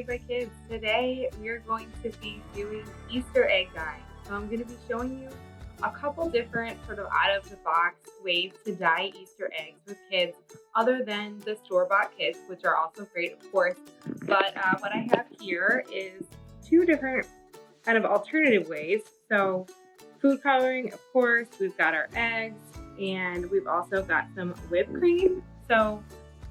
my kids. Today we're going to be doing Easter egg dyeing. So I'm going to be showing you a couple different sort of out of the box ways to dye Easter eggs with kids other than the store-bought kits, which are also great of course. But what I have here is two different kind of alternative ways. So food coloring, of course, we've got our eggs, and we've also got some whipped cream. So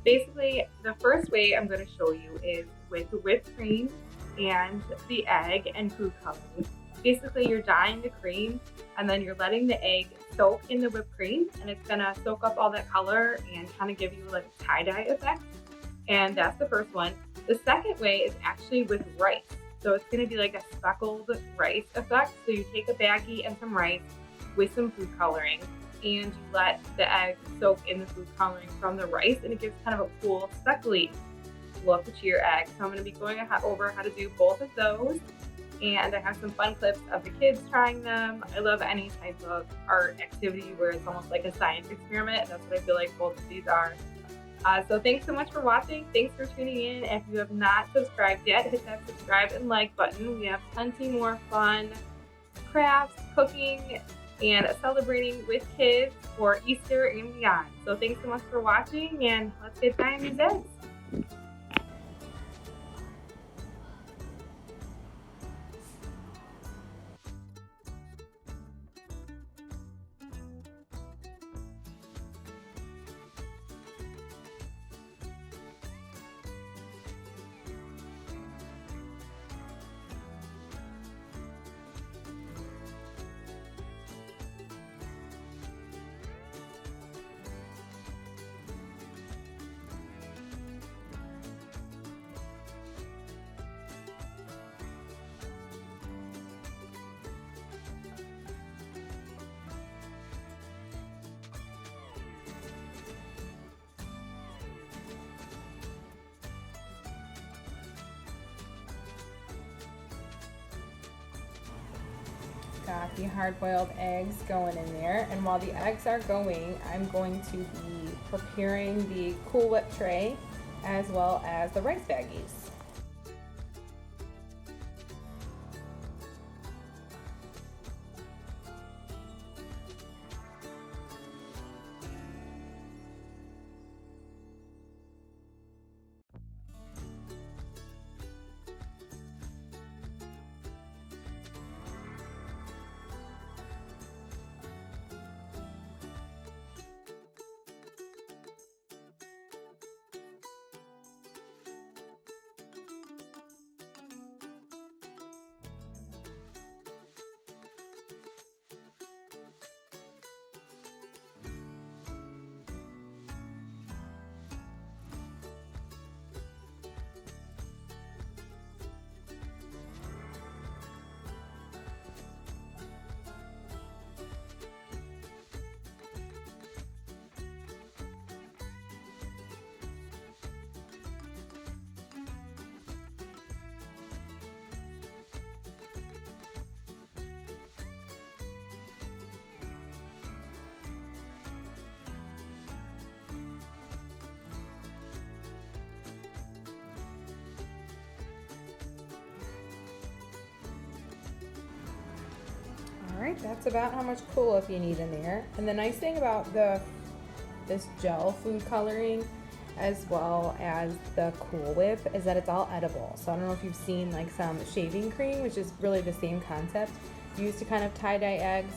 basically, the first way I'm going to show you is with the whipped cream and the egg and food coloring. Basically, you're dyeing the cream and then you're letting the egg soak in the whipped cream, and it's going to soak up all that color and kind of give you like a tie-dye effect. And that's the first one. The second way is actually with rice. So it's going to be like a speckled rice effect. So you take a baggie and some rice with some food coloring, and you let the egg soak in the food coloring from the rice, and it gives kind of a cool speckly look to your egg. So I'm going to be going over how to do both of those, and I have some fun clips of the kids trying them. I love any type of art activity where it's almost like a science experiment, and that's what I feel like both of these are. So thanks so much for watching. Thanks for tuning in. If you have not subscribed yet, hit that subscribe and like button. We have plenty more fun crafts, cooking, and celebrating with kids for Easter and beyond. So thanks so much for watching, and let's get dyeing these eggs. Got the hard-boiled eggs going in there, and while the eggs are going, I'm going to be preparing the Cool Whip tray as well as the rice baggies. Alright, that's about how much Cool Whip you need in there. And the nice thing about this gel food coloring as well as the Cool Whip is that it's all edible. So I don't know if you've seen like some shaving cream, which is really the same concept, used to kind of tie-dye eggs,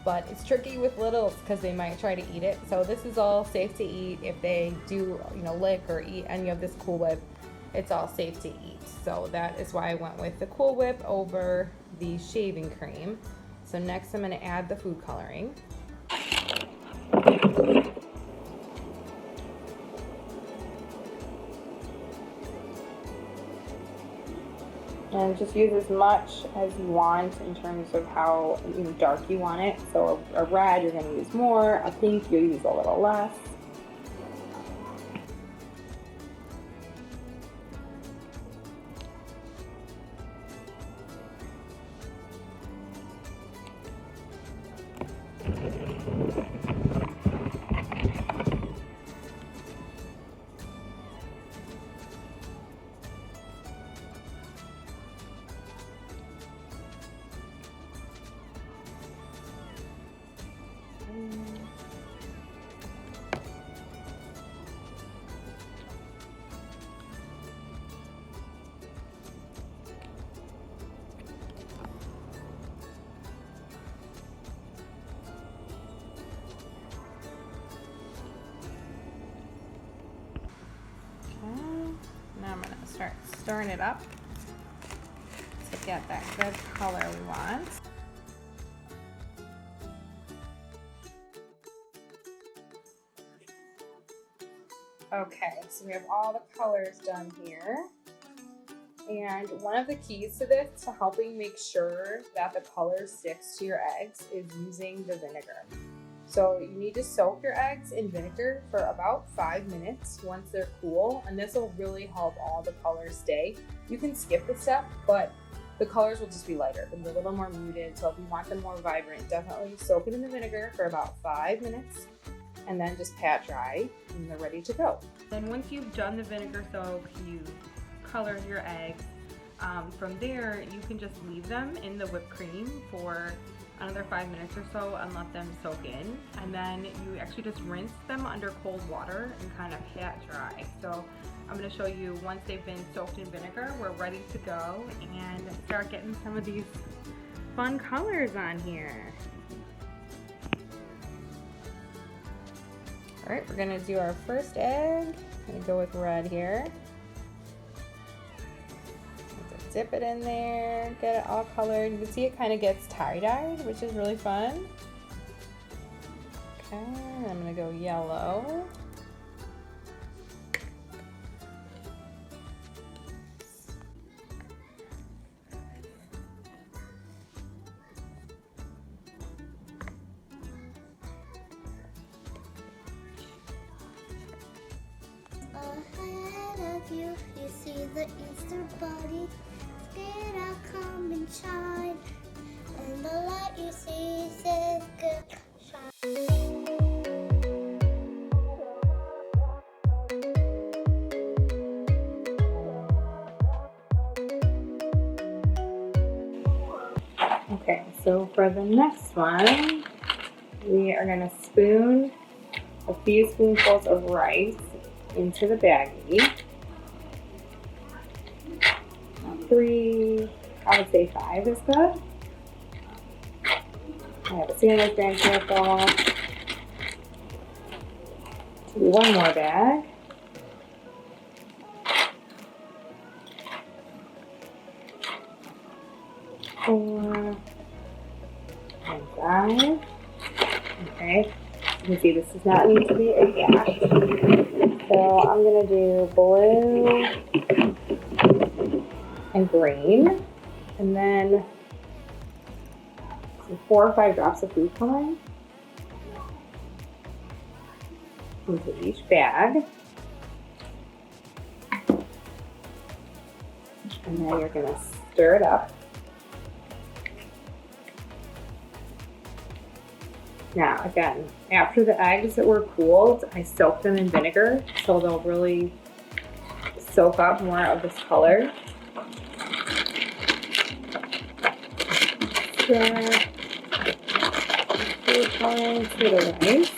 but it's tricky with littles because they might try to eat it. So this is all safe to eat. If they do, lick or eat any of this Cool Whip, it's all safe to eat. So that is why I went with the Cool Whip over the shaving cream. So next I'm going to add the food coloring. And just use as much as you want in terms of how dark you want it. So a red, you're going to use more. A pink, you'll use a little less. start stirring it up to get that good color we want. Okay, so we have all the colors done here. And one of the keys to this, to helping make sure that the color sticks to your eggs, is using the vinegar. So you need to soak your eggs in vinegar for about 5 minutes once they're cool, and this will really help all the colors stay. You can skip the step, but the colors will just be lighter. They'll be a little more muted, so if you want them more vibrant, definitely soak it in the vinegar for about 5 minutes, and then just pat dry, and they're ready to go. Then once you've done the vinegar soak, you color your eggs. From there, you can just leave them in the whipped cream for another 5 minutes or so and let them soak in. And then you actually just rinse them under cold water and kind of pat dry. So I'm going to show you once they've been soaked in vinegar, we're ready to go and start getting some of these fun colors on here. All right, we're gonna do our first egg. I'm gonna go with red here. Dip it in there, get it all colored. You can see it kind of gets tie-dyed, which is really fun. Okay, I'm gonna go yellow. Ahead of you, you see the Easter bunny. Get out, come and shine. And the light you see says good shine. Okay, so for the next one, we are gonna spoon a few spoonfuls of rice into the baggie. 3, I would say 5 is good. I have a sandwich bag here full. Do one more bag. Four and 5. Okay, you can see this does not need to be a dash. So I'm gonna do blue and green, and then 4 or 5 drops of food coloring into each bag. And then you're gonna stir it up. Now again, after the eggs that were cooled, I soaked them in vinegar so they'll really soak up more of this color. Stir food coloring to the rice.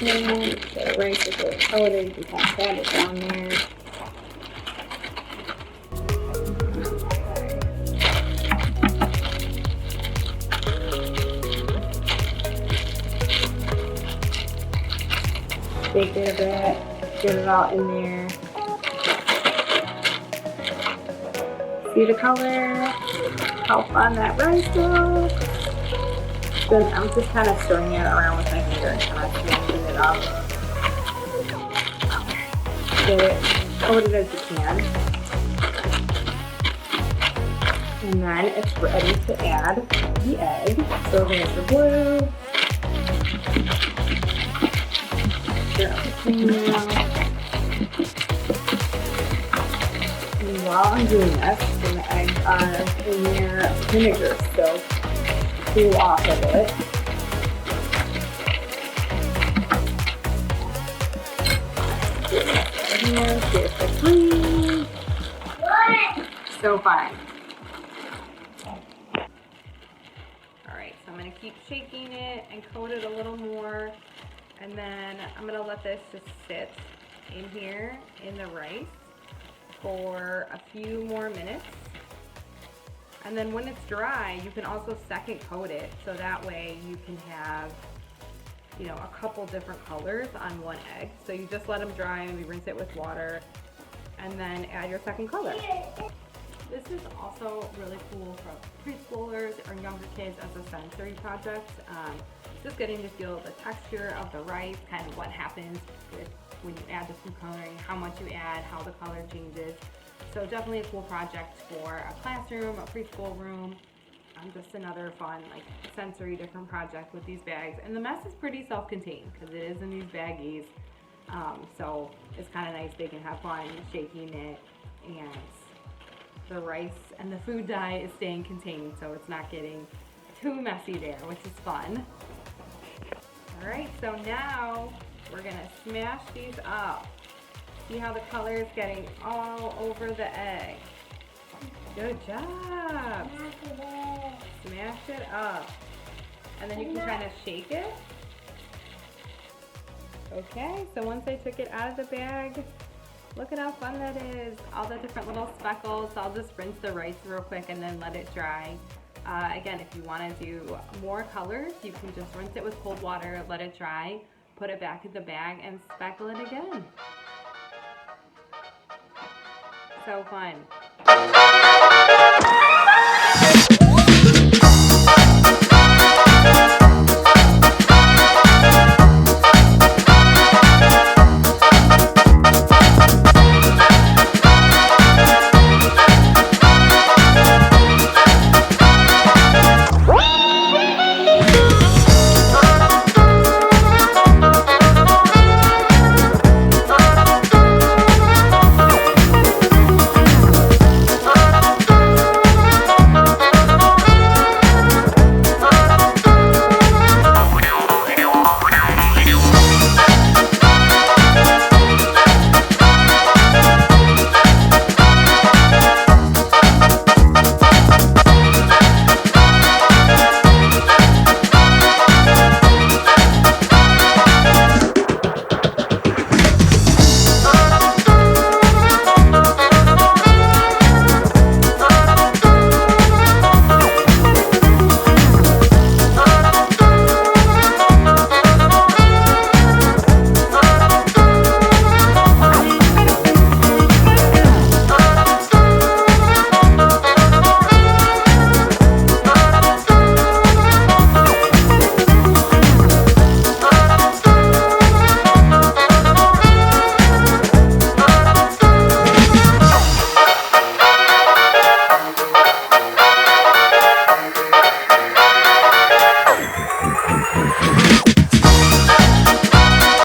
And the rice is really coated, you can kind of pat it down there. Bake it a bit, get it all in there. See the color? How fun that rice looks. Then I'm just kind of stirring it around with my finger and kind of smashing it up. Get it coated as you can. And then it's ready to add the egg. So there's the blue. And while I'm doing this, the eggs are in their vinegar, so cool off a bit. Here's the green. So fun. Alright, so I'm going to keep shaking it and coat it a little more. And then I'm going to let this just sit in here in the rice for a few more minutes. And then when it's dry, you can also second coat it, so that way you can have you know, a couple different colors on one egg. So you just let them dry, maybe rinse it with water, and then add your second color. This is also really cool for preschoolers or younger kids as a sensory project. Just getting to feel the texture of the rice, kind of what happens when you add the food coloring, how much you add, how the color changes. So definitely a cool project for a classroom, a preschool room. Just another fun, like, sensory different project with these bags. And the mess is pretty self-contained because it is in these baggies. So it's kind of nice. They can have fun shaking it, and the rice and the food dye is staying contained, so it's not getting too messy there, which is fun. All right, so now we're gonna smash these up. See how the color is getting all over the egg. Good job. Smash it up. And then you can kind of shake it. Okay, so once I took it out of the bag, look at how fun that is. All the different little speckles. I'll just rinse the rice real quick and then let it dry. Again, if you want to do more colors, you can just rinse it with cold water, let it dry, put it back in the bag, and speckle it again. So fun.